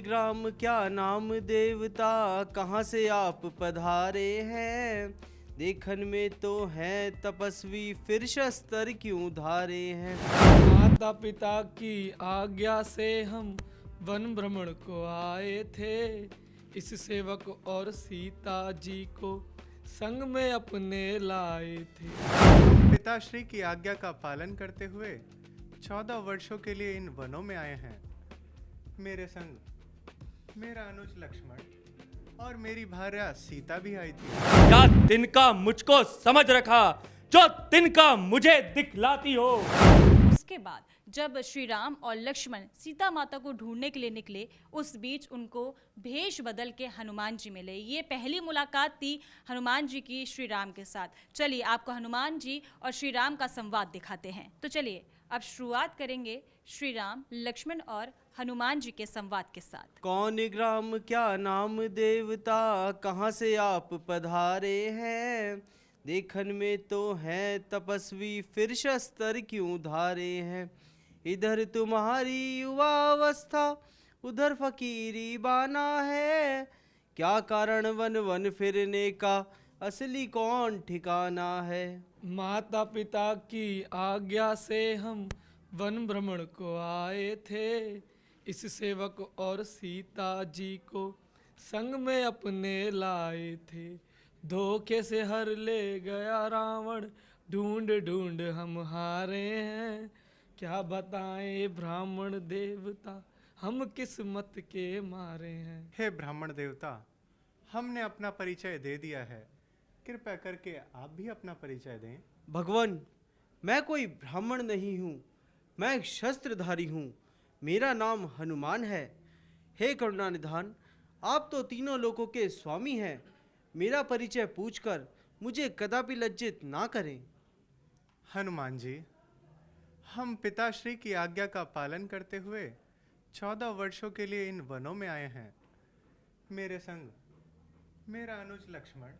ग्राम क्या नाम देवता, कहाँ से आप पधारे हैं। देखन में तो हैं तपस्वी, फिर शस्त्र क्यों धारे हैं। माता पिता की आज्ञा से हम वन भ्रमण को आए थे। इस सेवक और सीता जी को संग में अपने लाए थे। पिताश्री की आज्ञा का पालन करते हुए 14 वर्षों के लिए इन वनों में आए हैं। मेरे संग मेरा अनुज लक्ष्मण और मेरी भार्या सीता भी आई थी। क्या तिनका मुझको समझ रखा, जो तिनका मुझे दिखलाती हो। उसके बाद जब श्री राम और लक्ष्मण सीता माता को ढूंढने के लिए निकले, उस बीच उनको भेष बदल के हनुमान जी मिले। ये पहली मुलाकात थी हनुमान जी की श्री राम के साथ। चलिए आपको हनुमान जी और श्री राम का संवाद दिखाते हैं। तो चलिए अब शुरुआत करेंगे श्री राम, लक्ष्मण और हनुमान जी के संवाद के साथ। कौन ग्राम क्या नाम देवता, कहाँ से आप पधारे हैं। देखन में तो हैं तपस्वी, फिर शस्त्र क्यों धारे हैं। इधर तुम्हारी युवावस्था, उधर फकीरी बाना है। क्या कारण वन वन फिरने का, असली कौन ठिकाना है। माता पिता की आज्ञा से हम वन भ्रमण को आए थे। इस सेवक और सीता जी को संग में अपने लाए थे। धोखे से हर ले गया रावण, ढूंढ ढूंढ हम हारे हैं। क्या बताएं ब्राह्मण देवता, हम किस्मत के मारे हैं। हे ब्राह्मण देवता, हमने अपना परिचय दे दिया है, कृपया करके आप भी अपना परिचय दें। भगवान, मैं कोई ब्राह्मण नहीं हूँ, मैं एक शस्त्रधारी हूँ। मेरा नाम हनुमान है। हे करुणा निधान, आप तो तीनों लोकों के स्वामी हैं। मेरा परिचय पूछकर मुझे कदापि लज्जित ना करें। हनुमान जी, हम पिताश्री की आज्ञा का पालन करते हुए 14 वर्षों के लिए इन वनों में आए हैं। मेरे संग मेरा अनुज लक्ष्मण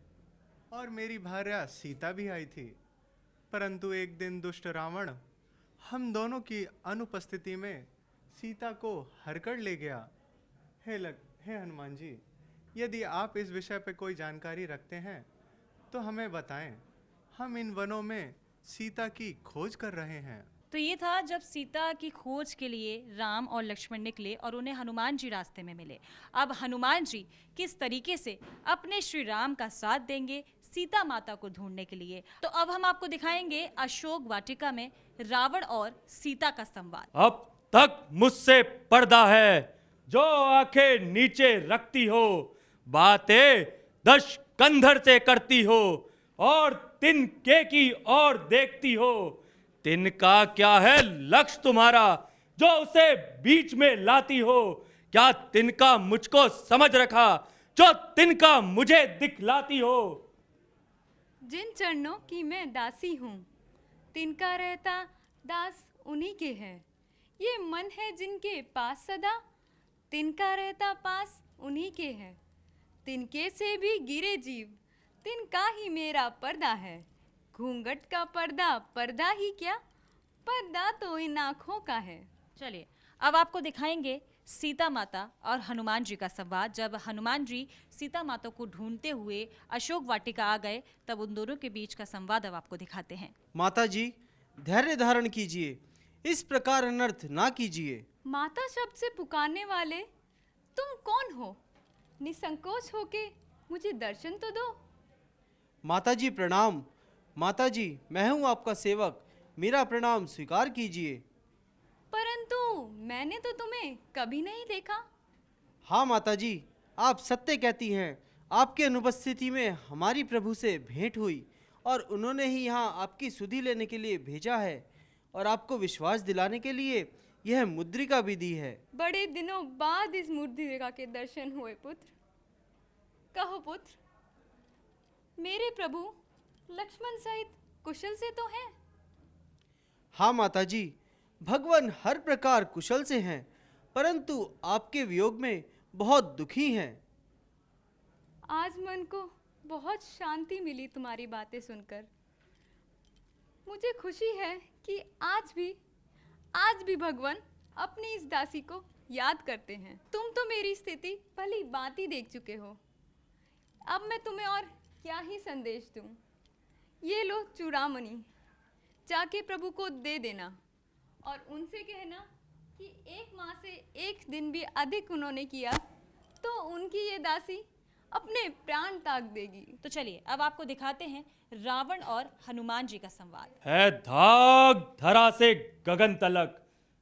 और मेरी भार्या सीता भी आई थी। परंतु एक दिन दुष्ट रावण हम दोनों की अनुपस्थिति में सीता को हरकर ले गया। हे हनुमान जी, यदि आप इस विषय पर कोई जानकारी रखते हैं तो हमें बताएं। हम इन वनों में सीता की खोज कर रहे हैं। तो ये था जब सीता की खोज के लिए राम और लक्ष्मण निकले और उन्हें हनुमान जी रास्ते में मिले। अब हनुमान जी किस तरीके से अपने श्री राम का साथ देंगे सीता माता को ढूंढने के लिए, तो अब हम आपको दिखाएंगे अशोक वाटिका में रावण और सीता का संवाद। अब तक मुझसे पर्दा है, जो आंखें नीचे रखती हो, बातें 10 कंधर से करती हो, और तिनके की ओर देखती हो। तिनका क्या है लक्ष्य तुम्हारा, जो उसे बीच में लाती हो। क्या तिनका मुझको समझ रखा, जो तिनका मुझे दिखलाती हो। जिन चरणों की मैं दासी हूँ, तिनका रहता दास उन्हीं के है। ये मन है जिनके पास सदा, तिनका रहता पास उन्हीं के है। तिनके से भी गिरे जीव, तिनका ही मेरा पर्दा है। घूंघट का पर्दा पर्दा ही क्या, पर्दा तो इन आँखों का है। चलिए अब आपको दिखाएंगे सीता माता और हनुमान जी का संवाद। जब हनुमान जी सीता माता को ढूंढते हुए अशोक वाटिका आ गए, तब उन दोनों के बीच का संवाद अब आपको दिखाते हैं। माता जी, धैर्य धारण कीजिए, इस प्रकार अनर्थ ना कीजिए। माता शब्द से पुकारने वाले तुम कौन हो? निसंकोच होके मुझे दर्शन तो दो। माता जी प्रणाम। माता जी, मैं हूँ आपका सेवक, मेरा प्रणाम स्वीकार कीजिए। परंतु मैंने तो तुम्हें कभी नहीं देखा। हाँ माता जी, आप सत्य कहती हैं। आपकी अनुपस्थिति में हमारी प्रभु से भेंट हुई और उन्होंने ही यहाँ आपकी सुधि लेने के लिए भेजा है और आपको विश्वास दिलाने के लिए यह मुद्रिका भी दी है। बड़े दिनों बाद इस मुद्रिका के दर्शन हुए पुत्र। कहो पुत्र, मेरे प्रभु लक्ष्मण सहित कुशल से तो हैं? हाँ माता जी, भगवान हर प्रकार कुशल से हैं, परंतु आपके वियोग में बहुत दुखी हैं। आज मन को बहुत शांति मिली तुम्हारी बातें सुनकर। मुझे खुशी है कि आज भी भगवान अपनी इस दासी को याद करते हैं। तुम तो मेरी स्थिति भली भांति देख चुके हो। अब मैं तुम्हें और क्या ही संदेश दूं। ये लो चूड़ामणि, जाके प्रभु को दे देना और उनसे कहना कि एक माह से एक दिन भी अधिक उन्होंने किया तो उनकी ये दासी अपने प्राण त्याग देगी। तो चलिए अब आपको दिखाते हैं रावण और हनुमान जी का संवाद। है धाग धरा से गगन तलक,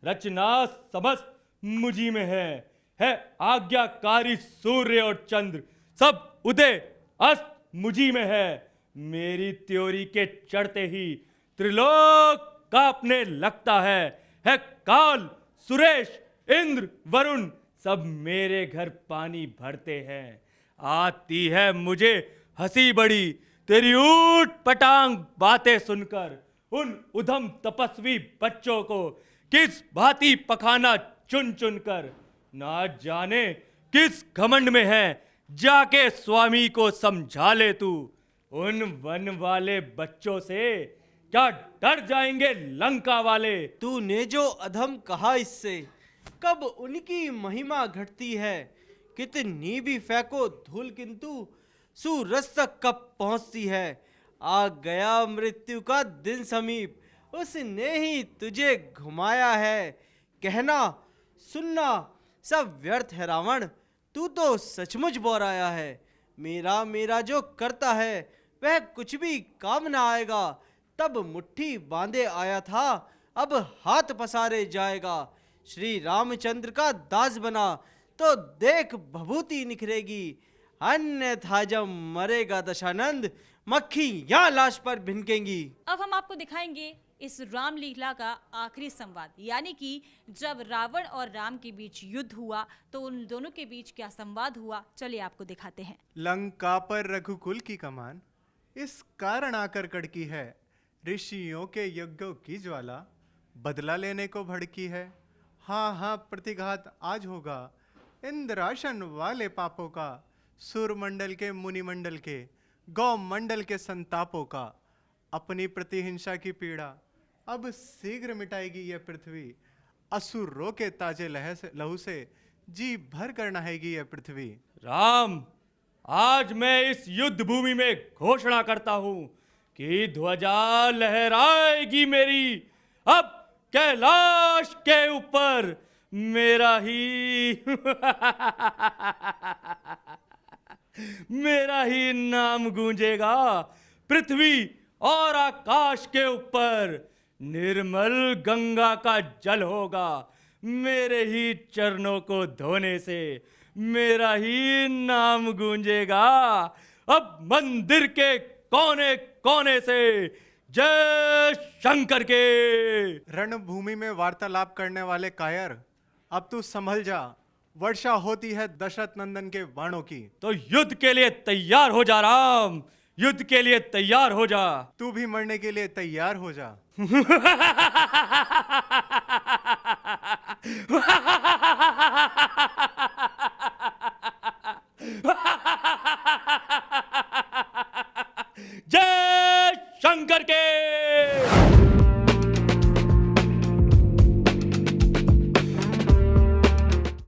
रचना समस्त मुझी में है आज्ञाकारी सूर्य और चंद्र, सब उदय अस्त मुझी में है। मेरी त्योरी के चढ़ते ही त्रिलोक कांपने लगता है काल सुरेश इंद्र वरुण, सब मेरे घर पानी भरते हैं। आती है मुझे हंसी बड़ी तेरी ऊट पटांग बातें सुनकर, उन उधम तपस्वी बच्चों को किस भांति पखाना चुन चुन कर। ना जाने किस घमंड में है, जाके स्वामी को समझा ले तू। उन वन वाले बच्चों से क्या डर जाएंगे लंका वाले। तूने जो अधम कहा इससे कब उनकी महिमा घटती है। कितनी भी फेंको धूल किंतु सूरज तक कब पहुंचती है। आ गया मृत्यु का दिन समीप, उसने ही तुझे घुमाया है। कहना सुनना सब व्यर्थ है रावण, तू तो सचमुच बौराया है। मेरा मेरा जो करता है वह कुछ भी काम ना आएगा। तब मुट्ठी बांधे आया था, अब हाथ पसारे जाएगा। श्री रामचंद्र का दास बना तो देख भभूति निखरेगी, अन्यथा जब मरेगा दशानंद मक्खी या लाश पर भिनकेंगी। अब हम आपको दिखाएंगे इस रामलीला का आखिरी संवाद, यानी कि जब रावण और राम के बीच युद्ध हुआ तो उन दोनों के बीच क्या संवाद हुआ, चलिए आपको दिखाते हैं। लंका पर रघुकुल की कमान इस कारण आकर कड़की है, ऋषियों के यज्ञों की ज्वाला बदला लेने को भड़की है। हाँ हाँ प्रतिघात आज होगा इंद्रासन वाले पापों का, सूरमंडल के मुनिमंडल के गौ मंडल के संतापों का। अपनी प्रतिहिंसा की पीड़ा अब शीघ्र मिटाएगी यह पृथ्वी, असुरों के ताजे लहू से जी भर कर नहाएगी यह पृथ्वी। राम, आज मैं इस युद्ध भूमि में घोषणा करता हूं कि ध्वजा लहराएगी मेरी। अब कैलाश के ऊपर मेरा ही मेरा ही नाम गूंजेगा। पृथ्वी और आकाश के ऊपर निर्मल गंगा का जल होगा। मेरे ही चरणों को धोने से मेरा ही नाम गूंजेगा। अब मंदिर के कोने कोने से जय शंकर के। रणभूमि में वार्तालाप करने वाले कायर, अब तू संभल जा, वर्षा होती है दशरथ नंदन के बाणों की। तो युद्ध के लिए तैयार हो जा राम, युद्ध के लिए तैयार हो जा। तू भी मरने के लिए तैयार हो जा।